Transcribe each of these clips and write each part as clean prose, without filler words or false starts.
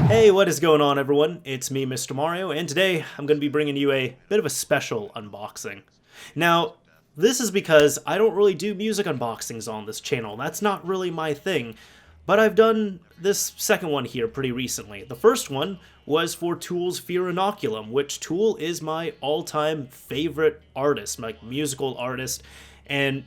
Hey, what is going on, everyone? It's me, Mr. Mario, and today I'm going to be bringing you a bit of a special unboxing. Now, this is because I don't really do music unboxings on this channel. That's not really my thing. But I've done this second one here pretty recently. The first one was for Tool's Fear Inoculum, which Tool is my all-time favorite artist, my musical artist, and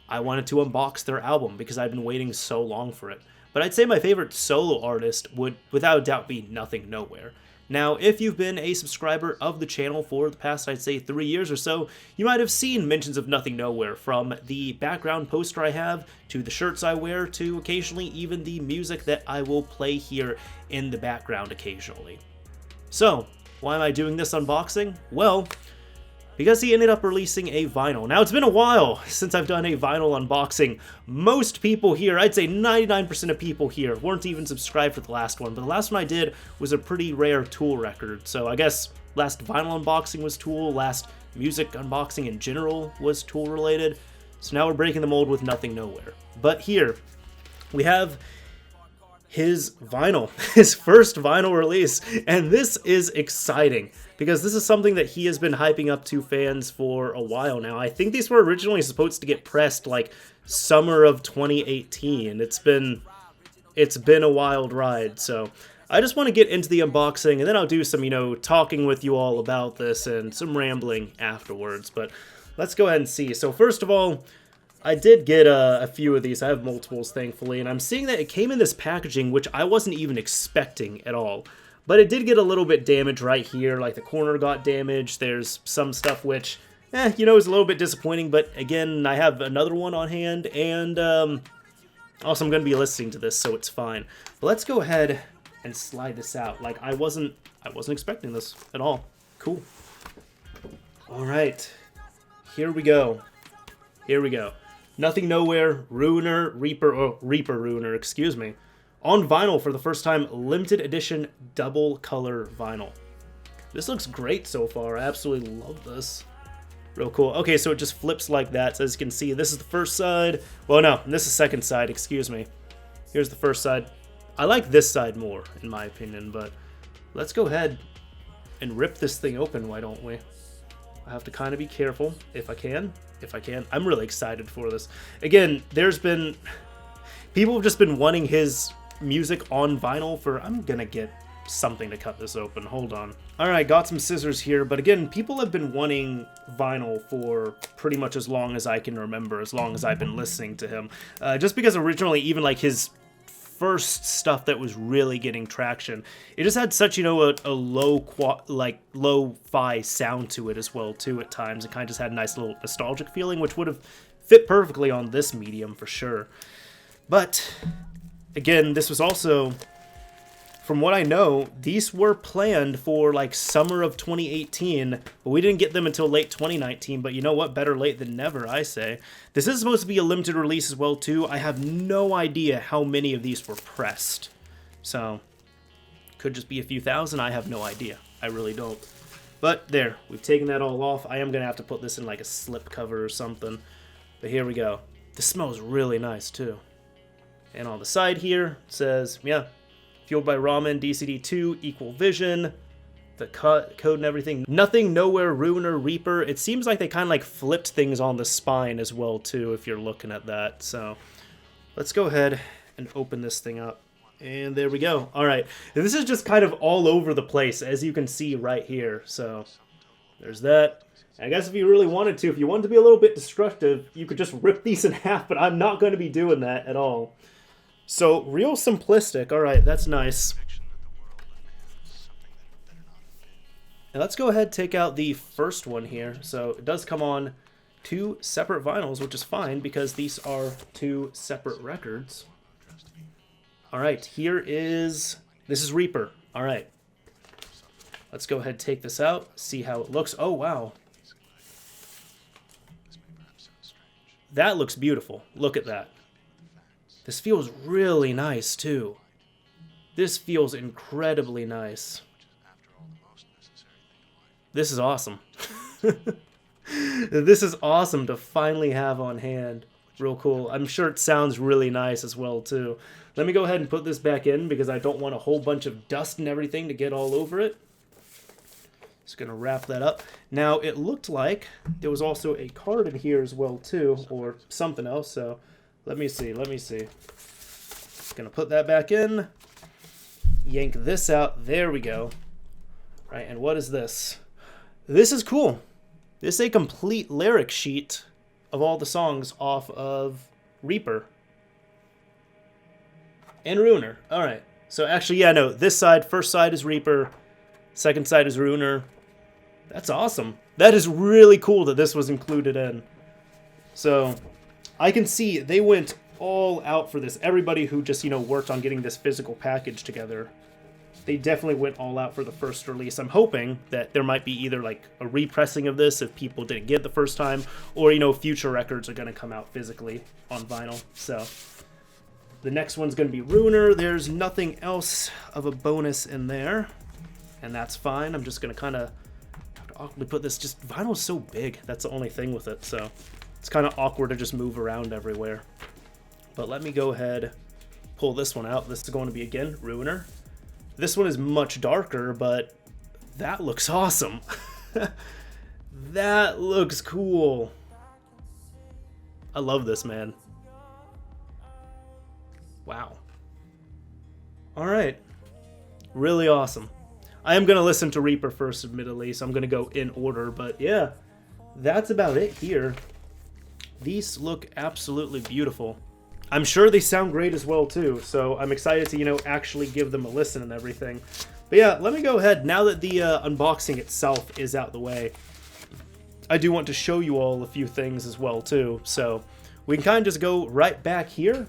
I wanted to unbox their album because I've been waiting so long for it. But I'd say my favorite solo artist would without a doubt be Nothingnowhere. Now, if you've been a subscriber of the channel for the past, I'd say, 3 years or so, you might have seen mentions of Nothingnowhere, from the background poster I have, to the shirts I wear, to occasionally even the music that I will play here in the background occasionally. So, why am I doing this unboxing? Well, because he ended up releasing a vinyl. Now, it's been a while since I've done a vinyl unboxing. Most people here, I'd say 99% of people here, weren't even subscribed for the last one, but the last one I did was a pretty rare Tool record, so I guess last vinyl unboxing was Tool, last music unboxing in general was Tool related, so now we're breaking the mold with Nothingnowhere. But here, we have his vinyl, his first vinyl release, and this is exciting because this is something that he has been hyping up to fans for a while now. I think these were originally supposed to get pressed like summer of 2018. It's been a wild ride, so I just want to get into the unboxing, and then I'll do some, talking with you all about this and some rambling afterwards, but let's go ahead and see. So first of all, I did get a few of these. I have multiples, thankfully, and I'm seeing that it came in this packaging, which I wasn't even expecting at all. But it did get a little bit damaged right here, like the corner got damaged. There's some stuff which, is a little bit disappointing, but again, I have another one on hand, and also I'm going to be listening to this, so it's fine. But let's go ahead and slide this out. Like, I wasn't expecting this at all. Cool. All right. Here we go. Nothingnowhere, Reaper Ruiner, excuse me. On vinyl for the first time, limited edition double color vinyl. This looks great so far. I absolutely love this. Real cool. Okay, so it just flips like that. So as you can see, this is the first side. Well, no, this is the second side, excuse me. Here's the first side. I like this side more, in my opinion, but let's go ahead and rip this thing open, why don't we? I have to kind of be careful, if I can. I'm really excited for this. Again, people have just been wanting his music on vinyl for, I'm gonna get something to cut this open, hold on. Alright, got some scissors here, but again, people have been wanting vinyl for pretty much as long as I can remember, as long as I've been listening to him. Just because originally, even like his first stuff that was really getting traction, it just had such, a lo-fi sound to it as well, too, at times. It kind of just had a nice little nostalgic feeling, which would have fit perfectly on this medium for sure. But again, this was also, from what I know, these were planned for like summer of 2018, but we didn't get them until late 2019. But you know what? Better late than never, I say. This is supposed to be a limited release as well, too. I have no idea how many of these were pressed. So, could just be a few thousand. I have no idea. I really don't. But there, we've taken that all off. I am going to have to put this in like a slip cover or something. But here we go. This smells really nice, too. And on the side here, it says, fueled by Ramen, DCD2, Equal Vision, the code and everything. Nothingnowhere, Ruiner, Reaper. It seems like they kind of like flipped things on the spine as well, too, if you're looking at that. So let's go ahead and open this thing up. And there we go. All right. And this is just kind of all over the place, as you can see right here. So there's that. I guess if you really wanted to, if you wanted to be a little bit destructive, you could just rip these in half, but I'm not going to be doing that at all. So, real simplistic. Alright, that's nice. Now let's go ahead and take out the first one here. So, it does come on 2 separate vinyls, which is fine because these are 2 separate records. Alright, this is Reaper. Alright. Let's go ahead and take this out, see how it looks. Oh, wow. That looks beautiful. Look at that. This feels really nice, too. This feels incredibly nice. This is awesome. This is awesome to finally have on hand. Real cool. I'm sure it sounds really nice as well, too. Let me go ahead and put this back in because I don't want a whole bunch of dust and everything to get all over it. Just going to wrap that up. Now, it looked like there was also a card in here as well, too, or something else. So, let me see. Just going to put that back in. Yank this out. There we go. Right, and what is this? This is cool. This is a complete lyric sheet of all the songs off of Reaper. And Ruiner. Alright. So actually, yeah, no. This side, first side is Reaper. Second side is Ruiner. That's awesome. That is really cool that this was included in. So, I can see they went all out for this. Everybody who just, worked on getting this physical package together, they definitely went all out for the first release. I'm hoping that there might be either like a repressing of this if people didn't get it the first time, or, future records are going to come out physically on vinyl. So, the next one's going to be Ruiner. There's nothing else of a bonus in there, and that's fine. I'm just going to kind of awkwardly put this. Just vinyl is so big. That's the only thing with it, so it's kind of awkward to just move around everywhere. But let me go ahead, pull this one out. This is going to be, again, Ruiner. This one is much darker, but that looks awesome. That looks cool. I love this, man. Wow. Alright. Really awesome. I am going to listen to Reaper first, admittedly, so I'm going to go in order, but yeah, that's about it here. These look absolutely beautiful. I'm sure they sound great as well, too, so I'm excited to, actually give them a listen and everything. But yeah, let me go ahead, now that the unboxing itself is out the way, I do want to show you all a few things as well, too. So we can kind of just go right back here.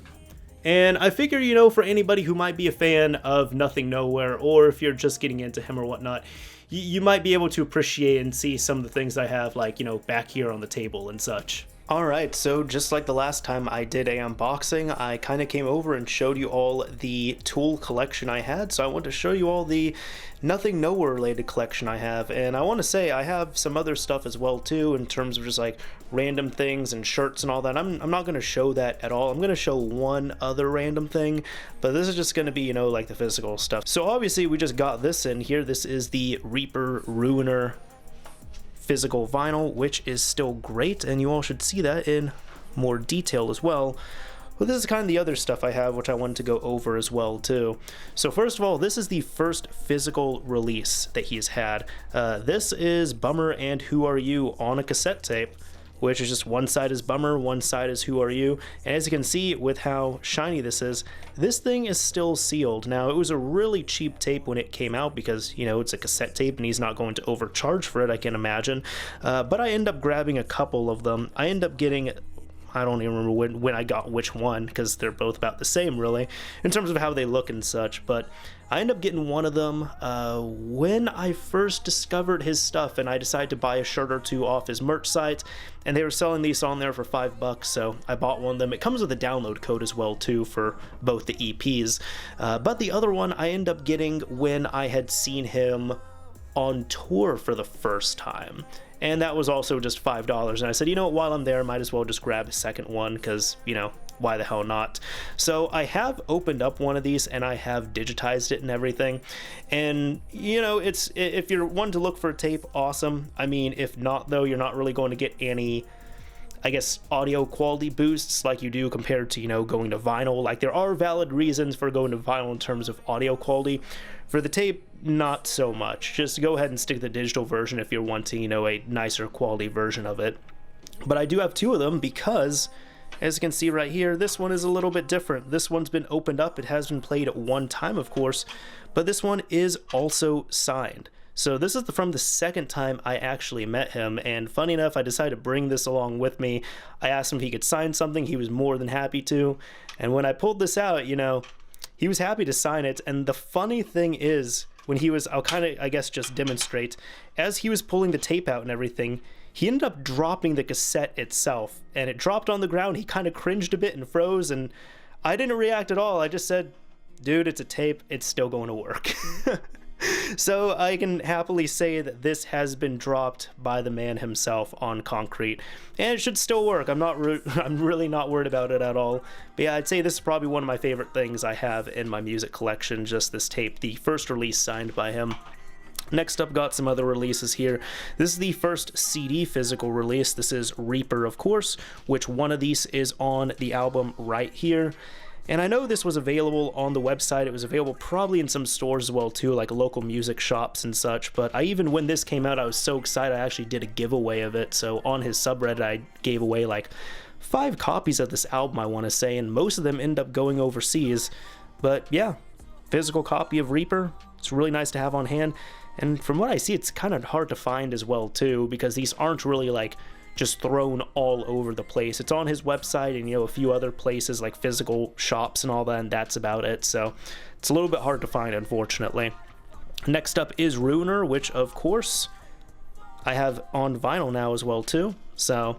And I figure, for anybody who might be a fan of Nothing Nowhere, or if you're just getting into him or whatnot, you might be able to appreciate and see some of the things I have, like, back here on the table and such. Alright, so just like the last time I did a unboxing, I kind of came over and showed you all the tool collection I had, so I want to show you all the Nothing Nowhere related collection I have, and I want to say I have some other stuff as well too, in terms of just like random things and shirts and all that. I'm not going to show that at all. I'm going to show one other random thing, but this is just going to be, like the physical stuff. So obviously we just got this in here. This is the Reaper Ruiner physical vinyl, which is still great, and you all should see that in more detail as well. But this is kind of the other stuff I have, which I wanted to go over as well too. So first of all, this is the first physical release that he's had. This is Bummer and Who Are You on a cassette tape, which is just one side is Bummer, one side is Who Are You. And as you can see with how shiny this thing is still sealed. Now, it was a really cheap tape when it came out because, it's a cassette tape and he's not going to overcharge for it, I can imagine. But I end up grabbing a couple of them. I end up getting, I don't even remember when I got which one, because they're both about the same, really, in terms of how they look and such. But I ended up getting one of them when I first discovered his stuff, and I decided to buy a shirt or two off his merch site, and they were selling these on there for $5, so I bought one of them. It comes with a download code as well, too, for both the EPs. But the other one I ended up getting when I had seen him on tour for the first time. And that was also just $5. And I said, while I'm there, I might as well just grab a second one because, why the hell not? So I have opened up one of these and I have digitized it and everything. And, it's, if you're one to look for a tape, awesome. I mean, if not, though, you're not really going to get any, I guess, audio quality boosts like you do compared to, going to vinyl. Like, there are valid reasons for going to vinyl in terms of audio quality. For the tape, not so much. Just go ahead and stick to the digital version if you're wanting, a nicer quality version of it. But I do have two of them because, as you can see right here, this one is a little bit different. This one's been opened up. It has been played at one time, of course, but this one is also signed. So this is from the second time I actually met him, and funny enough, I decided to bring this along with me. I asked him if he could sign something. He was more than happy to, and when I pulled this out, he was happy to sign it. And the funny thing is, when he was, I'll kind of, I guess, just demonstrate, as he was pulling the tape out and everything, he ended up dropping the cassette itself, and it dropped on the ground. He kind of cringed a bit and froze, and I didn't react at all. I just said, dude, it's a tape. It's still going to work. So I can happily say that this has been dropped by the man himself on concrete, and it should still work. I'm really not worried about it at all. But yeah, I'd say this is probably one of my favorite things I have in my music collection, just this tape, the first release signed by him. Next up, got some other releases here. This is the first CD physical release. This is Reaper, of course, which one of these is on the album right here. And I know this was available on the website. It was available probably in some stores as well too, like local music shops and such. But when this came out, I was so excited I actually did a giveaway of it. So on his subreddit, I gave away like 5 copies of this album, I want to say, and most of them end up going overseas. But yeah, physical copy of Reaper. It's really nice to have on hand. And from what I see, it's kind of hard to find as well too, because these aren't really like just thrown all over the place. It's on his website and, you know, a few other places like physical shops and all that, and that's about it. So it's a little bit hard to find, unfortunately. Next up is Ruiner, which of course I have on vinyl now as well too. So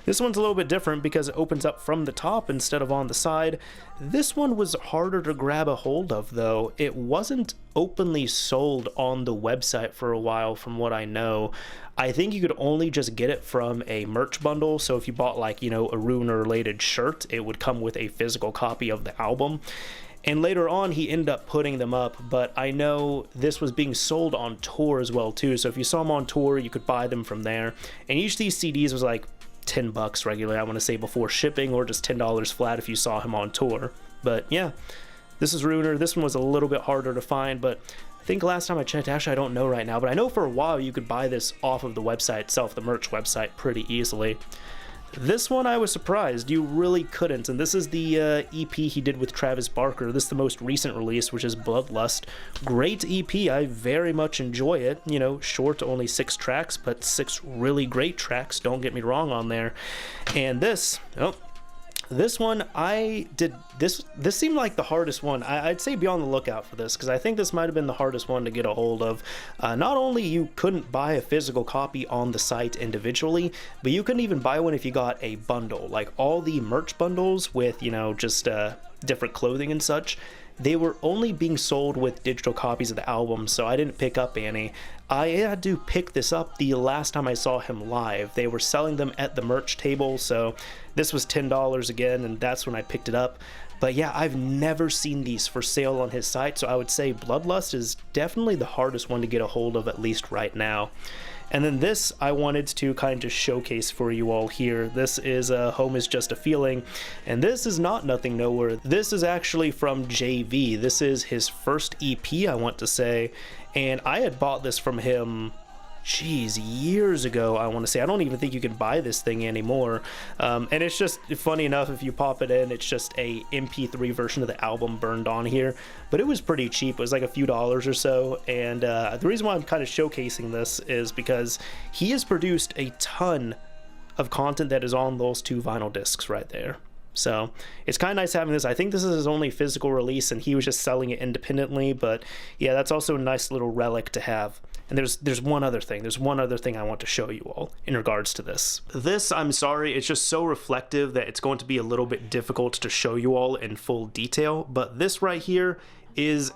this one's a little bit different because it opens up from the top instead of on the side. This one was harder to grab a hold of though. It wasn't openly sold on the website for a while from what I know. I think you could only just get it from a merch bundle. So if you bought like, you know, a Ruiner related shirt, it would come with a physical copy of the album. And later on, he ended up putting them up, but I know this was being sold on tour as well too. So if you saw them on tour, you could buy them from there. And each of these CDs was like $10 regularly, I want to say, before shipping, or just $10 flat if you saw him on tour. But yeah, this is Ruiner. This one was a little bit harder to find, but I think last time I checked, actually I don't know right now, but I know for a while you could buy this off of the website itself, the merch website, pretty easily. This one I was surprised, you really couldn't, and this is the EP he did with Travis Barker. This is the most recent release, which is Bloodlust. Great EP, I very much enjoy it. You know, short, only 6 tracks, but 6 really great tracks, don't get me wrong on there. And this one, this seemed like the hardest one. I'd say be on the lookout for this, because I think this might have been the hardest one to get a hold of. Not only you couldn't buy a physical copy on the site individually, but you couldn't even buy one if you got a bundle. Like all the merch bundles with, you know, just different clothing and such, they were only being sold with digital copies of the album, so I didn't pick up any. I had to pick this up the last time I saw him live. They were selling them at the merch table, so this was $10 again, and that's when I picked it up. But yeah, I've never seen these for sale on his site, so I would say Bloodlust is definitely the hardest one to get a hold of, at least right now. And then this I wanted to kind of showcase for you all here. This is Home Is Just a Feeling, and this is not Nothing Nowhere. This is actually from JV. This is his first EP, I want to say, and I had bought this from him, years ago, I want to say. I don't even think you can buy this thing anymore. And it's just funny enough, if you pop it in, it's just a MP3 version of the album burned on here, but it was pretty cheap. It was like a few dollars or so. And the reason why I'm kind of showcasing this is because he has produced a ton of content that is on those 2 vinyl discs right there. So it's kind of nice having this. I think this is his only physical release, and he was just selling it independently. But yeah, that's also a nice little relic to have. And there's one other thing. There's one other thing I want to show you all in regards to this. This, I'm sorry, it's just so reflective that it's going to be a little bit difficult to show you all in full detail. But this right here is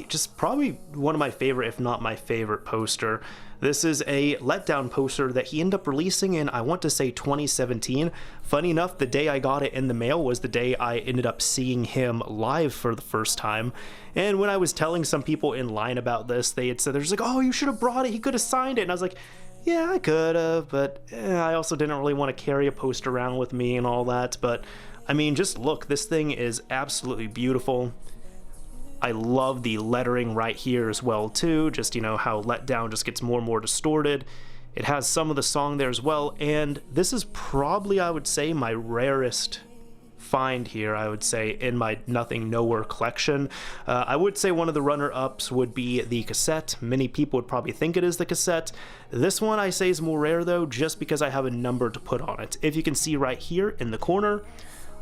just probably one of my favorite, if not my favorite poster. This is a Letdown poster that he ended up releasing in, I want to say, 2017. Funny enough, the day I got it in the mail was the day I ended up seeing him live for the first time. And when I was telling some people in line about this, they had said, they're just like, oh, you should have brought it, he could have signed it. And I was like, yeah, I could have, but I also didn't really want to carry a poster around with me and all that. But I mean, just look, this thing is absolutely beautiful. I love the lettering right here as well too, just, you know, how Letdown just gets more and more distorted. It has some of the song there as well, and this is probably, I would say, my rarest find here, I would say, in my Nothing Nowhere collection. I would say one of the runner-ups would be the cassette. Many people would probably think it is the cassette. This one I say is more rare though, just because I have a number to put on it. If you can see right here in the corner,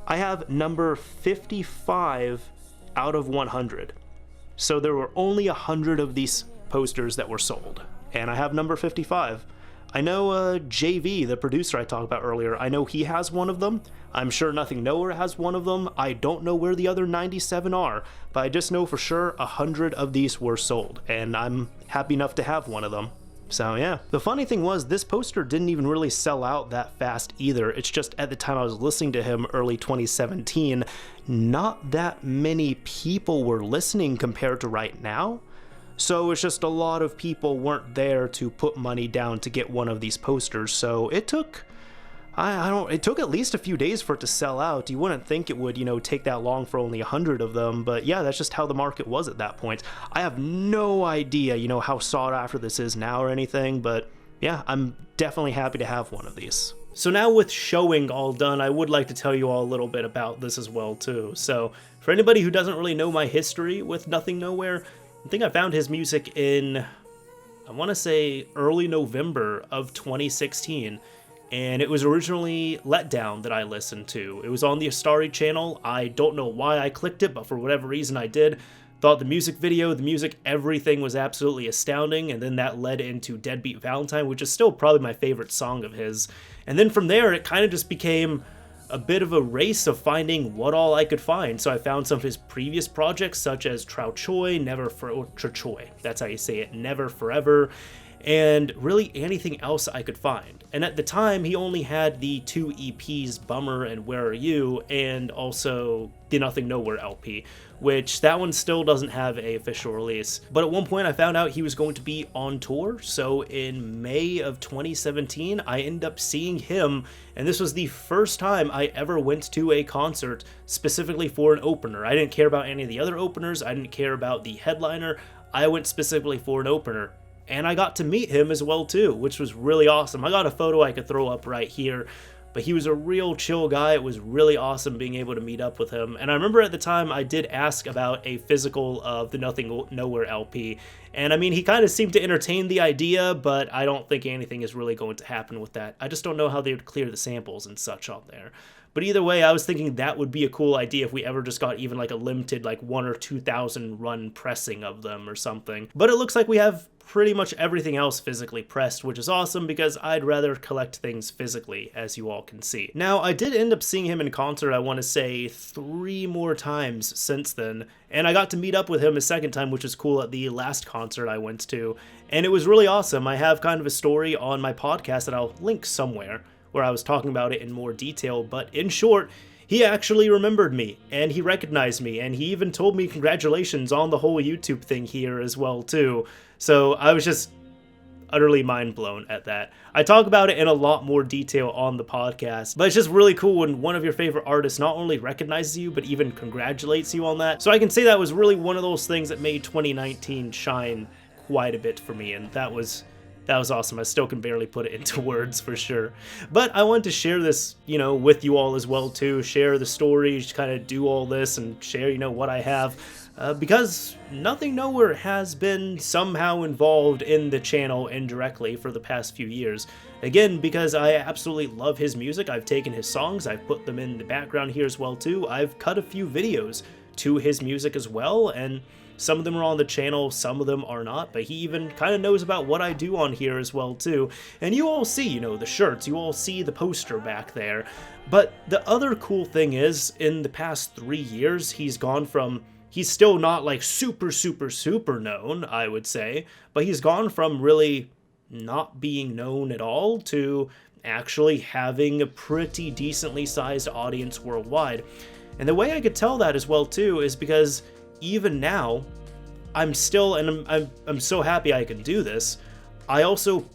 I have number 55 out of 100. So there were only 100 of these posters that were sold, and I have number 55. I know JV, the producer I talked about earlier, I know he has one of them. I'm sure Nothing Nowhere has one of them. I don't know where the other 97 are, but I just know for sure 100 of these were sold, and I'm happy enough to have one of them. So yeah. The funny thing was, this poster didn't even really sell out that fast either. It's just at the time I was listening to him, early 2017, not that many people were listening compared to right now. So it's just a lot of people weren't there to put money down to get one of these posters. So it took, it took at least a few days for it to sell out. You wouldn't think it would, take that long for only 100 of them, but yeah, that's just how the market was at that point. I have no idea, how sought after this is now or anything, but yeah, I'm definitely happy to have one of these. So now with showing all done, I would like to tell you all a little bit about this as well too. So for anybody who doesn't really know my history with Nothing Nowhere, I think I found his music in, I want to say early November of 2016. And it was originally Let Down that I listened to. It was on the Astari channel. I don't know why I clicked it, but for whatever reason I did. Thought the music video, the music, everything was absolutely astounding, and then that led into Deadbeat Valentine, which is still probably my favorite song of his. And then from there, it kind of just became a bit of a race of finding what all I could find. So I found some of his previous projects, such as Trao Choi, Choi, that's how you say it, Never Forever, and really anything else I could find. And at the time, he only had the 2 EPs, Bummer and Where Are You, and also the Nothing Nowhere LP, which that one still doesn't have an official release. But at one point I found out he was going to be on tour, so in May of 2017, I ended up seeing him, and this was the first time I ever went to a concert specifically for an opener. I didn't care about any of the other openers, I didn't care about the headliner, I went specifically for an opener. And I got to meet him as well too, which was really awesome. I got a photo I could throw up right here, but he was a real chill guy. It was really awesome being able to meet up with him. And I remember at the time I did ask about a physical of the Nothing Nowhere LP. And I mean, he kind of seemed to entertain the idea, but I don't think anything is really going to happen with that. I just don't know how they would clear the samples and such on there. But either way, I was thinking that would be a cool idea if we ever just got even like a limited like 1,000 or 2,000 run pressing of them or something. But it looks like we have pretty much everything else physically pressed, which is awesome because I'd rather collect things physically, as you all can see. Now, I did end up seeing him in concert, I want to say 3 more times since then, and I got to meet up with him a second time, which is cool, at the last concert I went to, and it was really awesome. I have kind of a story on my podcast that I'll link somewhere, where I was talking about it in more detail, but in short, he actually remembered me, and he recognized me, and he even told me congratulations on the whole YouTube thing here as well too. So I was just utterly mind blown at that. I talk about it in a lot more detail on the podcast, but it's just really cool when one of your favorite artists not only recognizes you, but even congratulates you on that. So I can say that was really one of those things that made 2019 shine quite a bit for me, and that was awesome. I still can barely put it into words for sure. But I wanted to share this, with you all as well too. Share the stories, kind of do all this and share, what I have. Because Nothing Nowhere has been somehow involved in the channel indirectly for the past few years. Again, because I absolutely love his music. I've taken his songs, I've put them in the background here as well too. I've cut a few videos to his music as well, and some of them are on the channel, some of them are not, but he even kind of knows about what I do on here as well too. And you all see, the shirts, you all see the poster back there. But the other cool thing is, in the past 3 years, he's gone from, he's still not like super known, I would say, but he's gone from really not being known at all to actually having a pretty decently sized audience worldwide. And the way I could tell that as well too is because even now, I'm still, and I'm so happy I can do this. I also,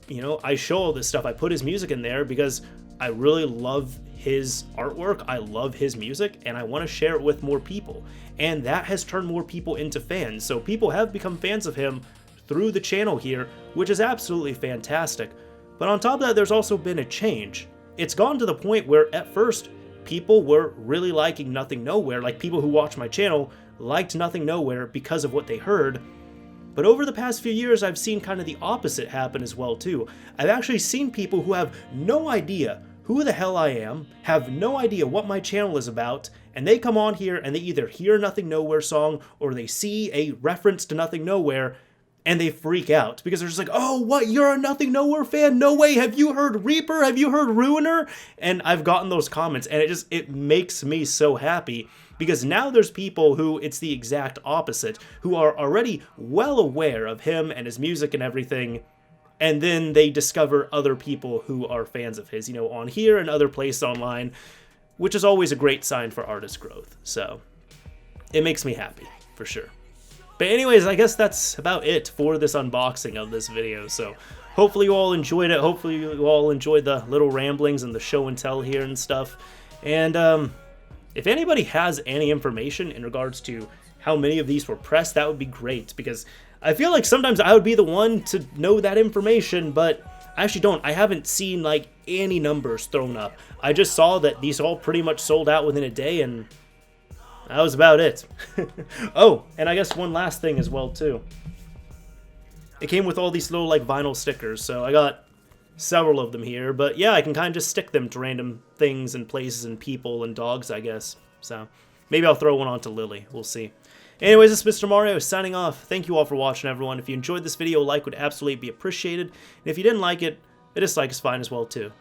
I show all this stuff. I put his music in there because I really love his artwork. I love his music, and I want to share it with more people. And that has turned more people into fans. So people have become fans of him through the channel here, which is absolutely fantastic. But on top of that, there's also been a change. It's gone to the point where at first, people were really liking Nothing Nowhere. Like, people who watch my channel liked Nothing Nowhere because of what they heard. But over the past few years, I've seen kind of the opposite happen as well too. I've actually seen people who have no idea who the hell I am, have no idea what my channel is about, and they come on here and they either hear a Nothing Nowhere song or they see a reference to Nothing Nowhere, and they freak out because they're just like, oh, what, you're a Nothing Nowhere fan? No way. Have you heard Reaper? Have you heard Ruiner? And I've gotten those comments, and it makes me so happy, because now there's people who it's the exact opposite, who are already well aware of him and his music and everything, and then they discover other people who are fans of his, you know, on here and other places online, which is always a great sign for artist growth. So it makes me happy, for sure. But anyways, I guess that's about it for this unboxing of this video. So hopefully you all enjoyed it. Hopefully you all enjoyed the little ramblings and the show and tell here and stuff. And if anybody has any information in regards to how many of these were pressed, that would be great, because I feel like sometimes I would be the one to know that information, but I actually don't. I haven't seen like any numbers thrown up. I just saw that these all pretty much sold out within a day, and that was about it. Oh, and I guess one last thing as well too. It came with all these little like vinyl stickers, so I got several of them here, but yeah, I can kind of just stick them to random things and places and people and dogs, I guess. So maybe I'll throw one onto Lily. We'll see. Anyways, this is Mr. Mario signing off. Thank you all for watching, everyone. If you enjoyed this video, a like would absolutely be appreciated. And if you didn't like it, a dislike is fine as well, too.